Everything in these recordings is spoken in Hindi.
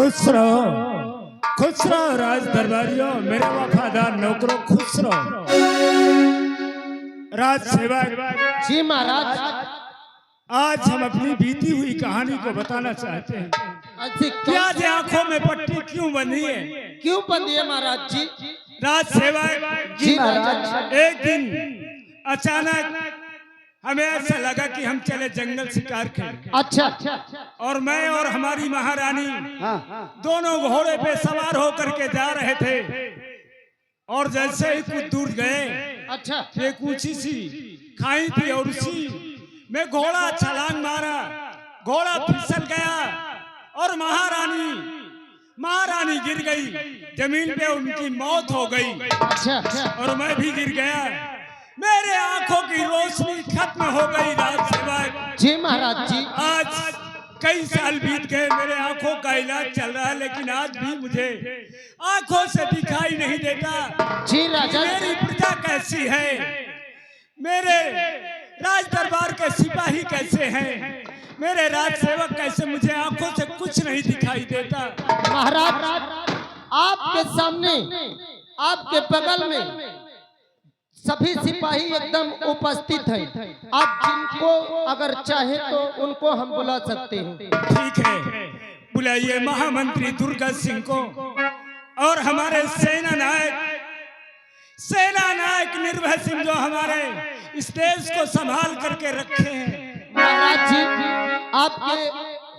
खुश रहो राज दरबारियों, मेरे वफादार नौकरों, खुश रहो। राज सेवक जी महाराज, आज हम अपनी बीती हुई कहानी को बताना चाहते हैं। क्या आज आंखों में पट्टी क्यों बंधी है? क्यों बंधी है महाराज जी? राज सेवक जी महाराज, एक दिन अचानक हमें ऐसा लगा कि हम चले जंगल शिकार खेलने। अच्छा। और मैं और हमारी महारानी दोनों घोड़े पे सवार होकर के जा रहे थे। और जैसे ही कुछ दूर गए, अच्छा, एक ऊंची सी खाई थी और उसी में घोड़ा छलांग मारा, घोड़ा फिसल गया और महारानी गिर गई जमीन पे, उनकी मौत हो गई। अच्छा। और मैं भी गिर गया, मेरे आंखों की रोशनी खत्म हो गई। राज सेवक जी महाराज जी, आज कई साल बीत गए, मेरे आंखों का इलाज चल रहा है, लेकिन आज भी मुझे आंखों से दिखाई नहीं देता। जी राजा, मेरी प्रजा कैसी है, मेरे राज दरबार के सिपाही कैसे हैं, मेरे राज सेवक कैसे, मुझे आंखों से कुछ नहीं दिखाई देता। महाराज आपके सामने, आपके बगल में सभी सिपाही एकदम उपस्थित हैं। आप जिनको अगर चाहे तो उनको हम बुला सकते हैं। ठीक है, बुलाइए महामंत्री दुर्गा सिंह को और हमारे सेना नायक निर्भय सिंह, जो हमारे इस देश को संभाल करके रखे हैं। महाराज जी, आपके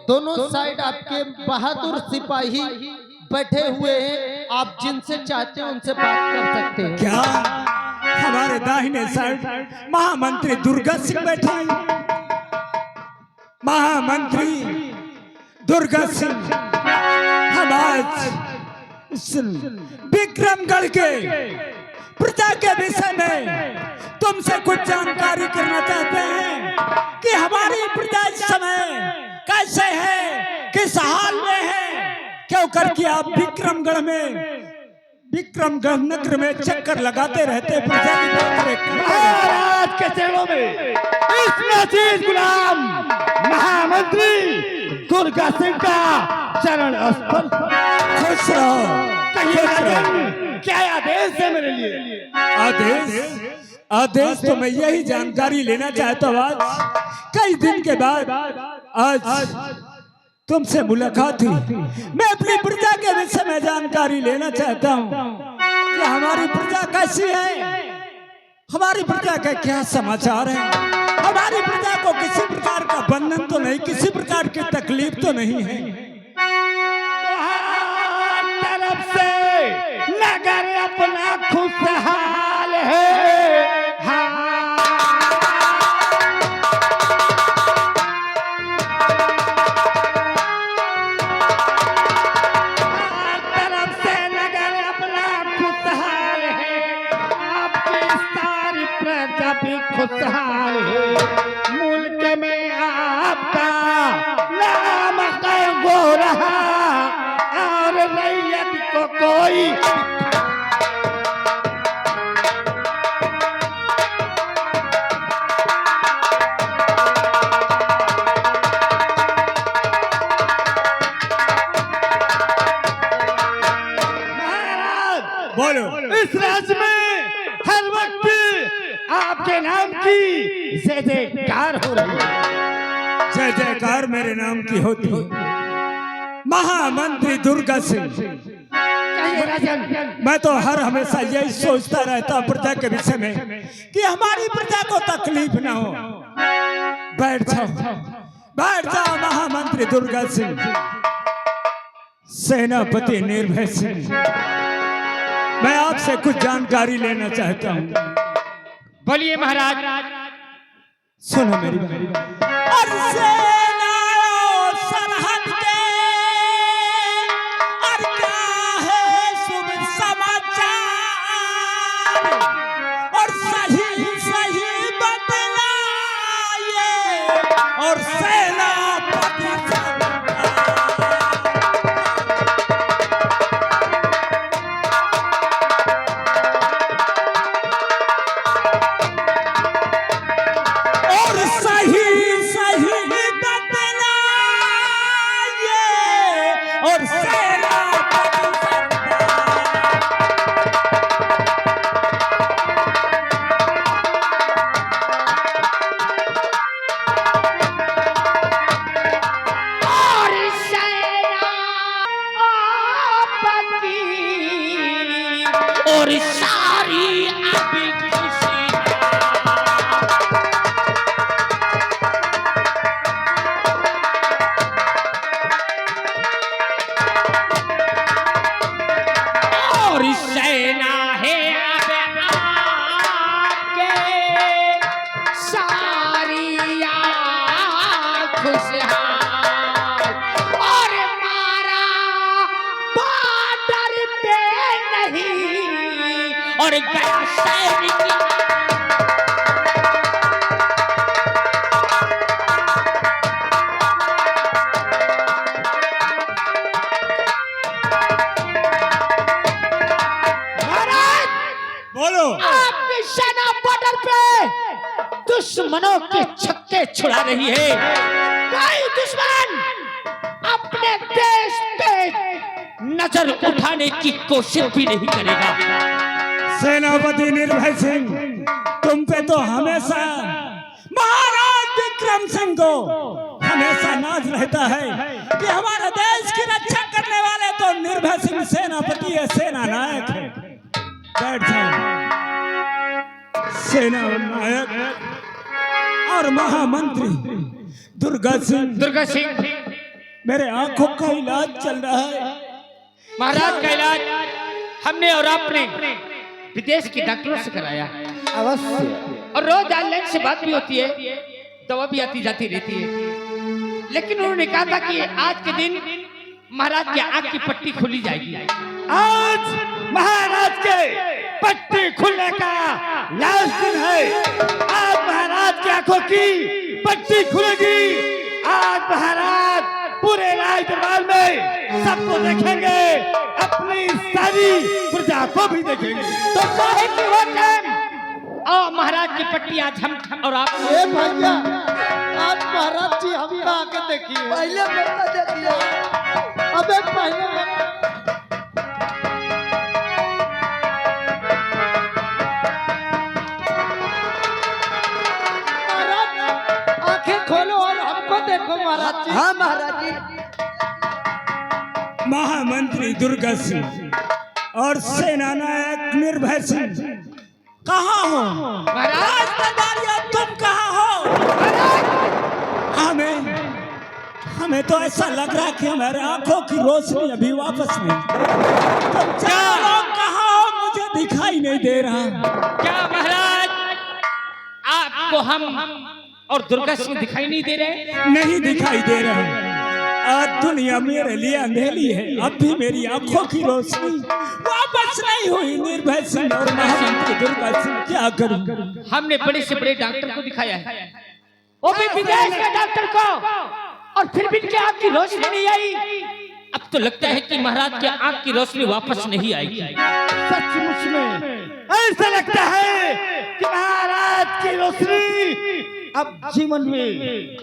दोनों साइड आपके बहादुर सिपाही बैठे हुए हैं, आप जिनसे चाहते हैं उनसे बात कर सकते हैं। क्या हमारे दाहिने साइड महामंत्री दुर्गा सिंह बैठे हैं? महामंत्री दुर्गा सिंह, हम आज विक्रमगढ़ के प्रजा के विषय में तुमसे कुछ जानकारी करना चाहते हैं कि हमारी प्रजा इस समय कैसे है, किस हाल में है, क्यों करके आप विक्रमगढ़ नगर में चक्कर लगाते रहते प्रजा की महाराज के चरणों में इस नाचीज गुलाम महामंत्री दुर्गा सिंह का चरण स्पर्श। खुश रहो। क्या आदेश है मेरे लिए? आदेश तो मैं यही जानकारी लेना चाहता हूँ। आज कई दिन के बाद आज तुमसे मुलाकात हुई, मैं अपनी प्रजा के विषय में जानकारी लेना चाहता हूँ कि हमारी प्रजा कैसी है, हमारी प्रजा का क्या समाचार है, हमारी प्रजा को किसी प्रकार का बंधन तो नहीं, किसी प्रकार की तकलीफ तो नहीं है। तरफ से नगर अपना खुशहाल है। खुशहाल है, मुल्क में आपका नाम हो रहा और रैयत को कोई महाराज बोलो। इस राज्य में हर वक्त आपके नाम की जय जयकार हो रही है। जय जयकार मेरे नाम की होती है। महामंत्री दुर्गा सिंह, मैं तो हर हमेशा यही सोचता रहता प्रजा के विषय में कि हमारी प्रजा को तकलीफ ना हो। बैठ जाओ महामंत्री दुर्गा सिंह। सेनापति निर्भय सिंह, मैं आपसे कुछ जानकारी लेना चाहता हूँ। बोलिए महाराज। सुनो मेरी बात। और सेनाओं सरहद के और क्या है शुभ समाचार, और सही बतलाइए और सेनापति और खुशहाल और मारा बॉर्डर पे नहीं और गया सैनिक बोलो। आपकी सेना बॉर्डर पे दुश्मनों के छक्के छुड़ा रही है। कोई दुश्मन अपने देश पे नजर उठाने की कोशिश भी नहीं करेगा। सेनापति निर्भय सिंह, तुम पे तो हमेशा महाराज विक्रम सिंह को हमेशा नाज रहता है कि हमारे देश की रक्षा करने वाले तो निर्भय सिंह सेनापति है, सेना नायक है। बैठ जाओ। सेना नायक और महामंत्री दुर्गा सिंह, मेरे आंखों का इलाज चल रहा है। महाराज का इलाज हमने और आपने विदेश के डॉक्टरों से कराया अवश्य। और रोज ऑनलाइन से बात भी होती है, दवा भी आती जाती रहती है। लेकिन उन्होंने कहा था कि आज के दिन महाराज की आंख की पट्टी खुली जाएगी। आज महाराज के पट्टी खुलने का लास्ट दिन है। आज महाराज की आंखों की पट्टी खुलेगी। आज महाराज पूरे राज दरबार में सबको देखेंगे, अपनी सारी प्रजा को भी देखेंगे। तो साहिब की वो टाइम और महाराज की पट्टी आज हम और आप ए भैया, आज महाराज जी हमका आके देखिए। पहले मौका देखिए। अबे पहले महाराज आंखें खोलो और हमको देखो महाराज जी। हाँ महाराज जी। महामंत्री दुर्गा सिंह और सेना नायक निर्भय सिंह कहाँ हो? महाराज दरबारिया, तुम कहाँ हो? हमें तो ऐसा लग रहा है कि हमारे आंखों की रोशनी अभी वापस नहीं। तुम चार लोग कहाँ हो? मुझे दिखाई नहीं दे रहा। क्या महाराज आपको हम और दुर्गा सिंह दिखाई नहीं दे रहे? नहीं दिखाई दे रहे। आज दुनिया मेरे लिए अंधेरी है। अब भी मेरी आंखों की रोशनी वापस नहीं हुई। निर्भय सिंह और महामंत्री दुर्गा सिंह, क्या करूं? हमने बड़े से बड़े डॉक्टर को दिखाया है, वो भी विदेश के डॉक्टर को, और फिर भी क्या आपकी रोशनी नहीं आई? अब तो लगता है कि महाराज की आंख की रोशनी वापस नहीं आएगी। सचमुच में ऐसा लगता है कि महाराज की रोशनी अब जीवन में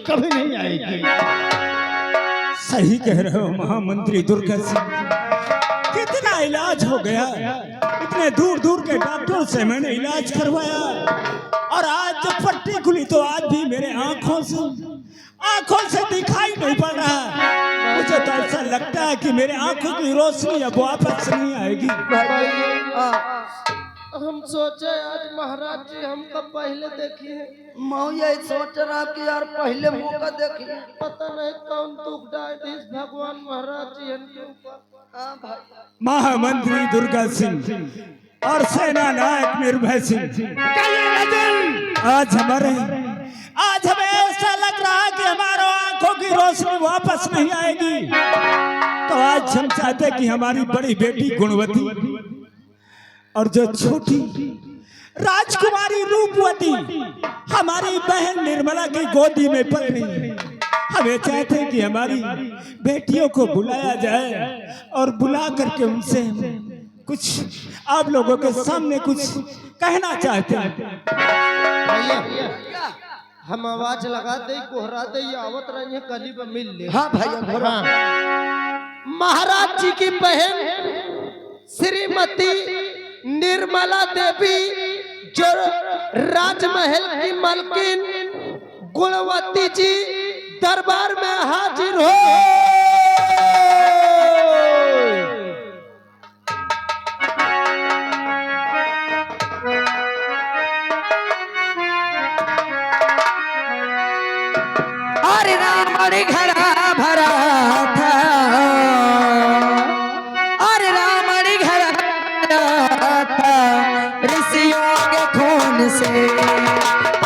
कभी नहीं आएगी। सही कह रहे हो महामंत्री दुर्गा सिंह। कितना इलाज हो गया, इतने दूर दूर के डॉक्टरों से मैंने इलाज करवाया, और आज जब पट्टी खुली तो आज भी मेरे आंखों से दिखाई नहीं पड़ रहा। मुझे तो ऐसा लगता है कि मेरे आंखों की रोशनी अब वापस नहीं आएगी। हम सोचे आज महाराज जी हमको पहले देखिए। मैं यही सोच रहा कि यार पहले मौका देखिए। पता नहीं कौन दुख डाल भगवान महाराज जी इनके ऊपर। महामंत्री दुर्गा सिंह और सेना नायक निर्भय सिंह, आज हमें ऐसा लग रहा है कि हमारी आंखों की रोशनी वापस नहीं आएगी। तो आज हम चाहते कि हमारी बड़ी बेटी गुणवती और जो छोटी राजकुमारी रूपवती हमारी बहन निर्मला की गोदी में पल रही है, हमें चाहते हैं कि हमारी बेटियों को बुलाया जाए और बुला करके उनसे कुछ आप लोगों के सामने कुछ कहना चाहते हैं। भैया हम आवाज लगा दे, कोहरा दे, आवत रही है गली में मिल ले। हाँ भैया। महाराज जी की बहन श्रीमती निर्मला देवी जो राजमहल की मालकिन गुणवती जी दरबार में हाजिर हो। अरे रावण घड़ा भरा था, अरे रावण घड़ा भरा था ऋषियों के खून से,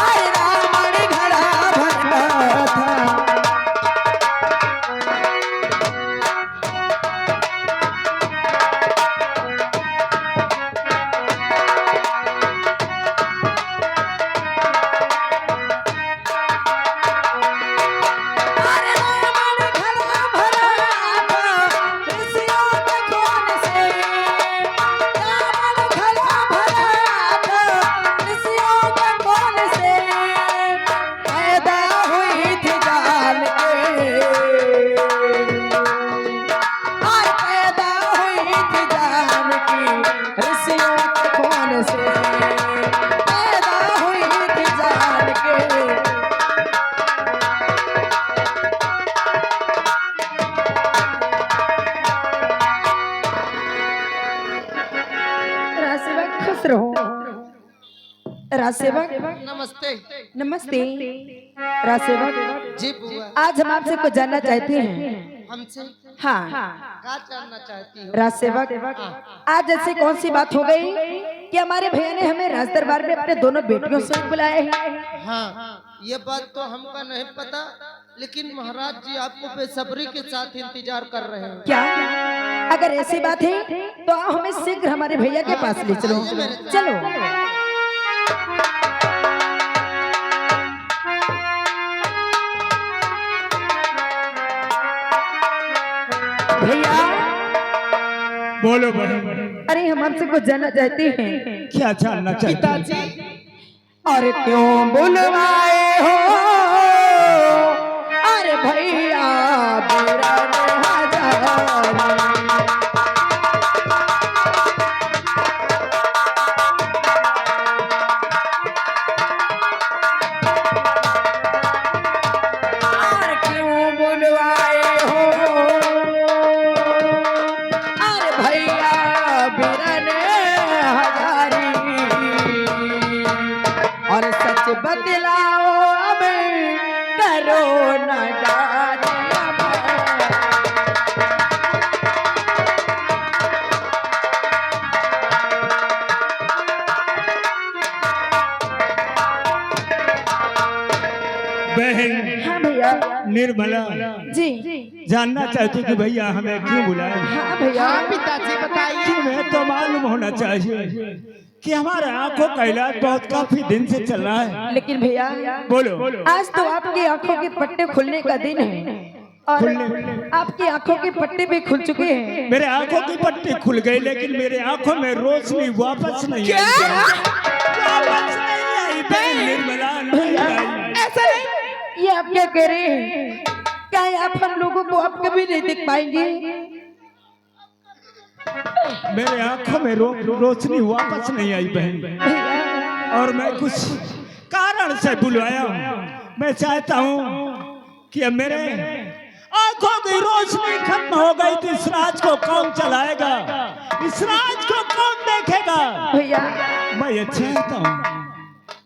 अरे रावण घड़ा भरा था राजसेवक नमस्ते। नमस्ते। राजसेवक जी बुआ, आज हम आपसे कुछ जानना चाहते हैं। हमसे हाँ क्या जानना चाहती हो? राजसेवक, आज ऐसी कौन सी बात हो गई कि हमारे भैया ने हमें राज दरबार में अपने दोनों बेटियों से बुलाया है? हाँ, ये बात तो हमको नहीं पता, लेकिन महाराज जी आपको बेसब्री के साथ इंतजार कर रहे हैं। क्या? अगर ऐसी बात है तो आप हमें शीघ्र हमारे भैया के पास ले चलो। चलो भैया। बोलो बहन, अरे हम आपसे कुछ जानना चाहते हैं। क्या जानना चाहते हैं? और क्यों बुलवाए हो अरे भैया मेरा हजार। और क्यों बुलवाए हो अरे भैया बिरने हजारी। और सच बतलाओ अब करो न डालिया। बहन हाँ भैया। निर्मला जी जानना चाहती कि भैया हमें क्यों बुलाया? हाँ भैया। पिताजी बताइए। तुम्हें तो मालूम होना चाहिए कि हमारे आंखों का इलाज बहुत काफी दिन से चल रहा है। लेकिन भैया बोलो। आज तो आपकी आंखों के पट्टे खुलने का दिन है और आपकी आंखों के पट्टे भी खुल चुके हैं। मेरे आंखों की पट्टी खुल गई, लेकिन मेरे आंखों में रोशनी वापस नहीं आई। वापस नहीं आई बहन निर्मला, नहीं आई। ऐसा नहीं, ये आप क्या कह रहे हैं? क्या आप हम लोगों को आप कभी नहीं देख पाएंगे? मेरे आंखों में रोशनी वापस नहीं आई बहन, और मैं कुछ कारण से बुलवाया हूँ। मैं चाहता हूँ कि अब मेरे आंखों की रोशनी खत्म हो गई तो इस राज को कौन चलाएगा, इस राज को कौन देखेगा? भैया मैं ये चाहता हूँ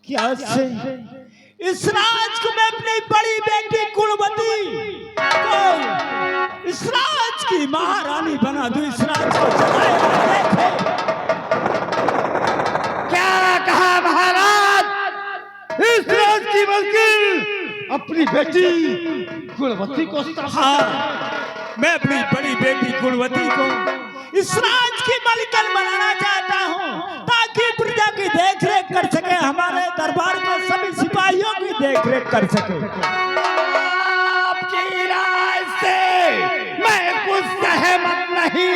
कि आज से इस राज को मैं अपनी बड़ी बेटी गुणवती को इस राज की महारानी बना दूं, इस राज को चलाएगा देखे। क्या कहा महाराज? इस राज की मलकिन अपनी बेटी गुणवती को हाँ, मैं अपनी बड़ी बेटी गुणवती को इस राज की मालिकन बनाना चाहता हूँ, ताकि प्रजा की देखरेख कर सके, हमारे दरबार में सभी सिपाहियों की देखरेख कर सके। आपकी राय से मैं कुछ सहमत नहीं।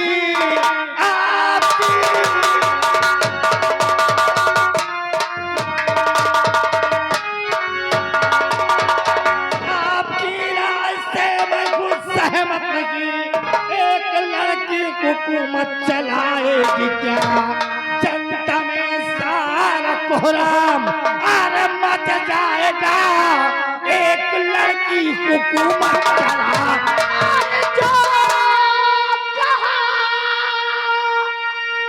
आपकी राय से मैं कुछ सहमत नहीं। एक लड़की हुकूमत चलाएगी क्या? जनता में सारा कोहराम आराम मच जाएगा। एक लड़की हुकूमत चला जो कहा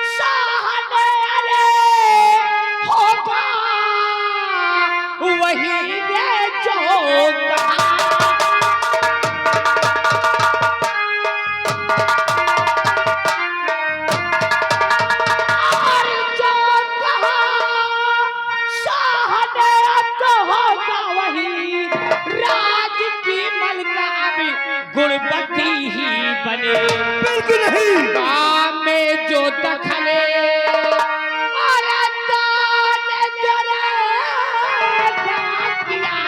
शाह ने अरे होगा वही ने जो कहा। गुणवती ही बने। बिल्कुल नहीं। काम में जो दखले और दान करे किया,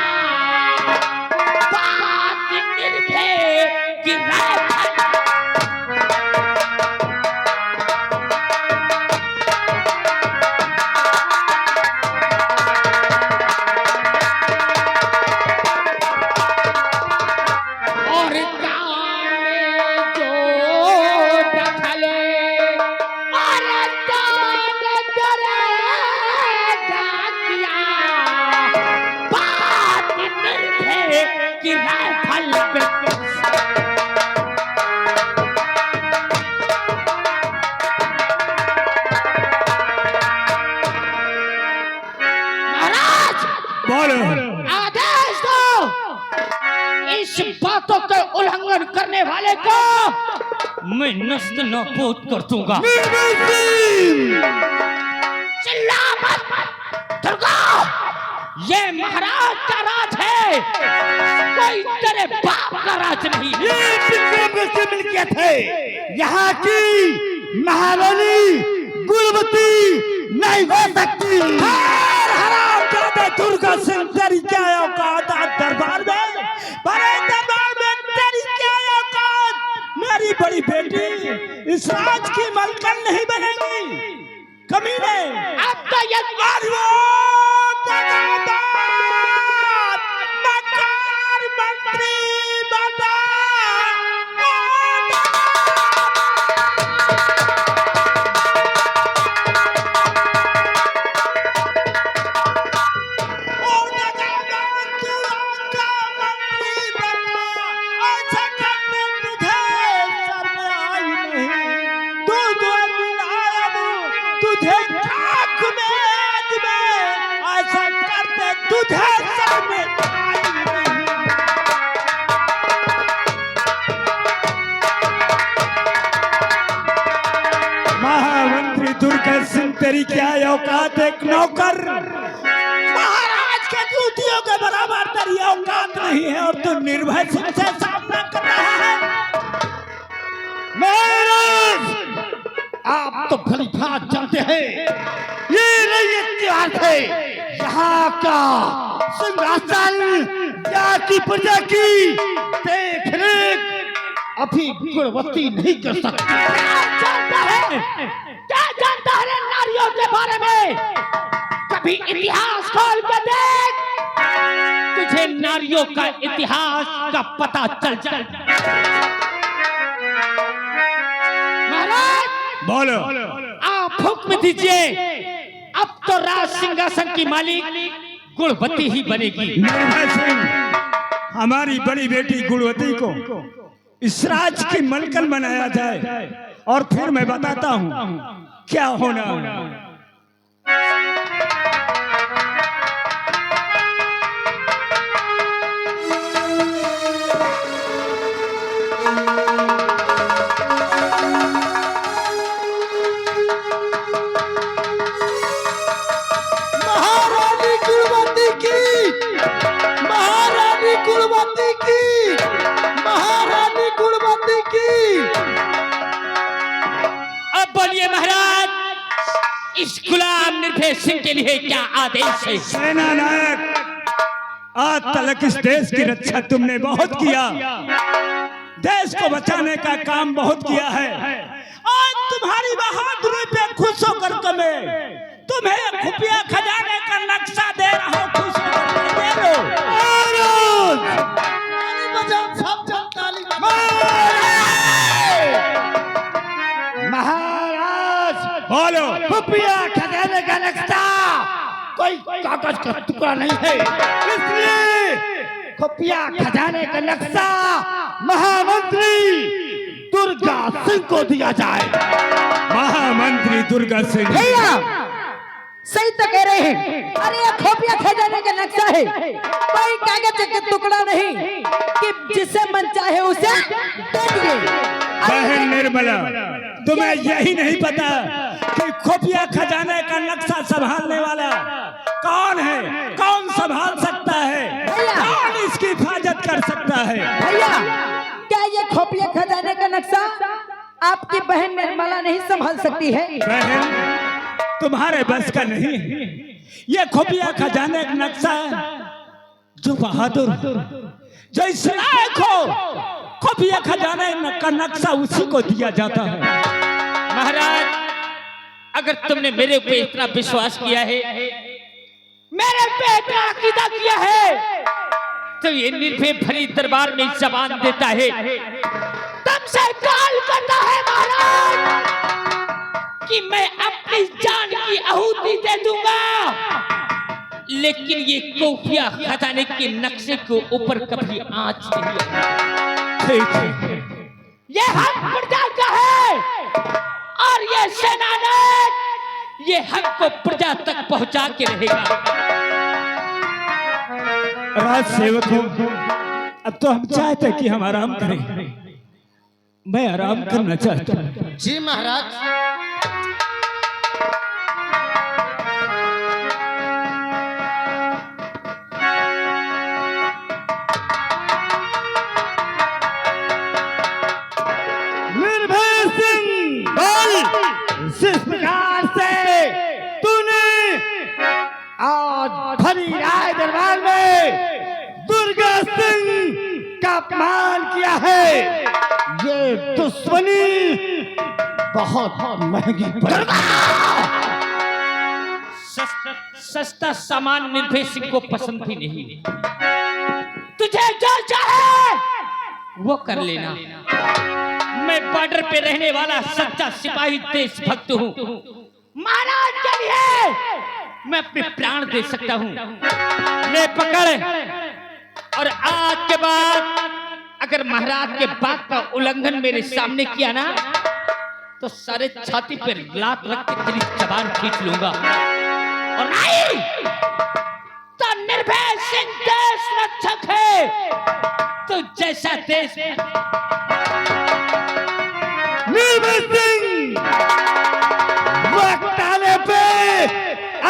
बात निर्भय की इस बातों के उल्लंघन करने वाले को मैं नष्ट नाबूद कर दूंगा। चिल्ला मत दुर्गा, ये महाराज का राज है, कोई तेरे बाप का राज नहीं। ये विक्रम से मिलकियत है, यहाँ की महारानी गुणवती नहीं हो सकती। हराम जादे दुर्गा सिंह, तेरी क्या औकात आज दरबार में, बड़े दरबार में तेरी क्या औकात? मेरी बड़ी बेटी इस राज की मलकन नहीं बनेगी, कमीने। अब तो ये मकार मंत्री बता। महामंत्री दुर्गा सिंह, तेरी क्या औकात? एक नौकर महाराज के जूतियों के बराबर तेरी औकात नहीं है और तू निर्भय सिंह से सामना कर रहा है। महाराज, आप तो भली भांति जानते हैं ये नहीं इतिहास है, यहाँ का सिंहासन यहाँ की प्रजा की देख रेख अभी गुणवती नहीं कर सकती। क्या जानता है नारियों के बारे में? कभी इतिहास खोल के देख, तुझे नारियों का इतिहास का पता चल जाए। महाराज बोलो। आप हुक्म दीजिए, अब तो राज सिंहासन की मालिक गुणवती ही बनेगी। निर्भय सिंह, हमारी बड़ी बेटी गुणवती को इस राज की मलकन बनाया जाए और फिर मैं बताता हूँ क्या होना है। महारानी गुणवती की, महारानी गुणवती की, महारानी गुणवती की। अब बोलिए महाराज, इस गुलाम निर्भय सिंह के लिए क्या आदेश है? सेना नायक, आज तक इस देश की रक्षा तुमने बहुत किया, देश को बचाने का काम बहुत किया है। आज तुम्हारी बहादुरी पे खुश होकर के मैं तुम्हें खुफिया खजाने का नक्शा दे रहा हूँ, खुश होकर के दे दो। महाराज, बोलो। खुफिया खजाने का नक्शा कोई कागज का टुकड़ा नहीं है, इसलिए खुफिया खजाने का नक्शा महामंत्री दुर्गा सिंह को दिया जाए। महामंत्री दुर्गा सिंह, भैया सही तो कह रहे हैं। अरे ये खुफिया खजाने का नक्शा है, कोई कागज का टुकड़ा नहीं कि जिसे मन चाहे उसे दे दिए। बहन निर्मला, तुम्हें यही नहीं पता कि खुफिया खजाने का नक्शा संभालने वाला कौन है, कौन संभाल सकता है, कौन इसकी हिफाजत कर सकता है? भैया, क्या ये खुफिया खजाने का नक्शा आपकी बहन निर्मला नहीं संभाल सकती है? बहन, तुम्हारे बस का नहीं है। ये खुफिया खजाने का नक्शा जो बहादुर, जो इस लायक हो, खुफिया खजाने का नक्शा उसी को दिया जाता है। महाराज, अगर तुमने मेरे पे इतना विश्वास किया है, मेरे पे इतना अकीदा किया है, तो ये निर्भय भरी दरबार में जबान देता है, तुमसे कॉल करता है महाराज कि मैं अपनी जान की आहुति दे दूंगा, लेकिन ये खुफिया खजाने के नक्शे के ऊपर कभी आंच नहीं। ठीक है, ये हक प्रजा का है और ये सेनानायक ये हक को प्रजा तक पहुंचा के रहेगा। राज सेवकों, अब तो हम चाहते कि हम आराम करें। मैं आराम करना चाहता हूँ। जी महाराज। निर्भय सिंह बोल, जिस प्रकार से तूने आज भरी राय दरबार में दुर्गा सिंह का अपमान किया है, ये दुश्मनी बहुत महंगी पड़ेगी। सस्ता सामान निर्भय सिंह को पसंद भी नहीं। तुझे जो चाहे वो कर लेना। मैं बॉर्डर पे रहने वाला सच्चा सिपाही देशभक्त हूँ। महाराज के लिए मैं अपने प्राण दे सकता हूँ। ले पकड़, और आज के बाद अगर महाराज के बात का उल्लंघन मेरे सामने किया ना, तो सारे छाती पर लात रख के तेरी जबान खींच लूंगा। और नहीं तो निर्भय सिंह देश रक्षक है, तो जैसा देश निर्भय सिंह, वक्त आने पे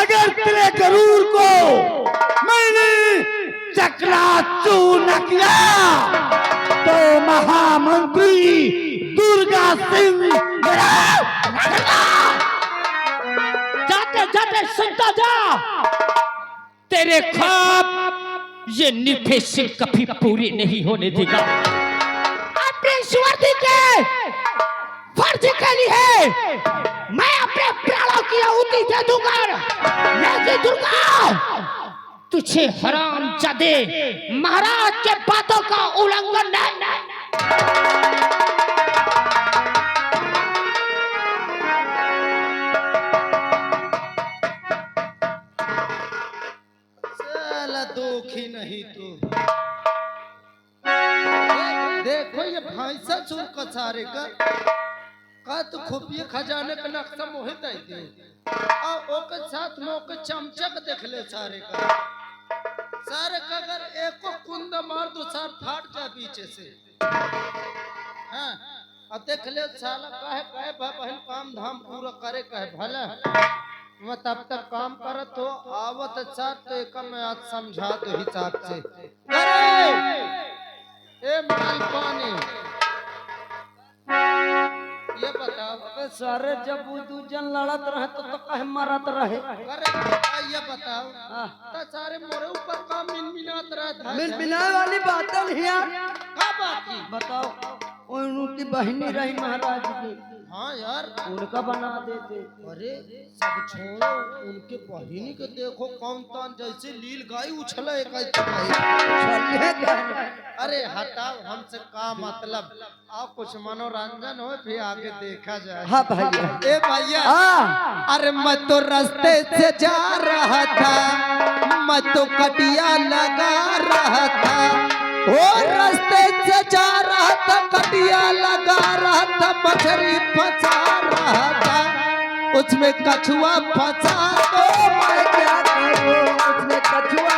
अगर तेरे गरूर को मैंने चकनाचूर न किया तो महामंत्री दुर्गा सिंह जाते जाते सुनता जा, तेरे ख्वाब ये निर्भय सिंह कभी पूरी नहीं होने देगा। अपने स्वर्दी के फर्ज के लिए मैं अपने प्राणों की आहुति दे दूंगा। लेकिन दुर्गा, तुझे हरामजादे महाराज के बातों का उल्लंघन नहीं। साला दुखी नहीं तू। देखो ये भैंसा चूर कछारे का तो खुफिया खजाने का नक्शा मोहित आई थी, और ओके साथ में ओके चमचक देख ले सारे का अगर एको कुंद मार दो सार फाट जाए पीछे से। हाँ, अब देख ले साला काहे बहन काम धाम पूरा करे कहे भला। मैं तब तक काम करत हो आवत साथ तो एक मैं आज समझा दो हिसाब से। अरे ए माल पानी ये बताओ, सारे जब वो दूजन लड़त रहे तो कहे मरत रहे। अरे ये बताओ तो सारे मोरे ऊपर का मिनमिनात रहता है। बिना वाली बात नहीं यार। का बात की बताओ, उनकी बहनी रही महाराज की। हाँ यार, उनका बना देते। अरे सब छोड़ो, उनके बहिनी के देखो कौन तान जैसे लील गाय उछले एक अरे हटाओ, हमसे का मतलब। आओ कुछ मनोरंजन हो फिर आगे देखा जाए। हाँ भैया। ए भैया, अरे मैं तो रास्ते से जा रहा था, मैं तो कटिया लगा रहा था। वो रास्ते से जा रहा था, कटिया लगा रहा था, मछली फंसा रहा था, उसमें कछुआ फंसा तो मैं क्या करूं, उसमें कछुआ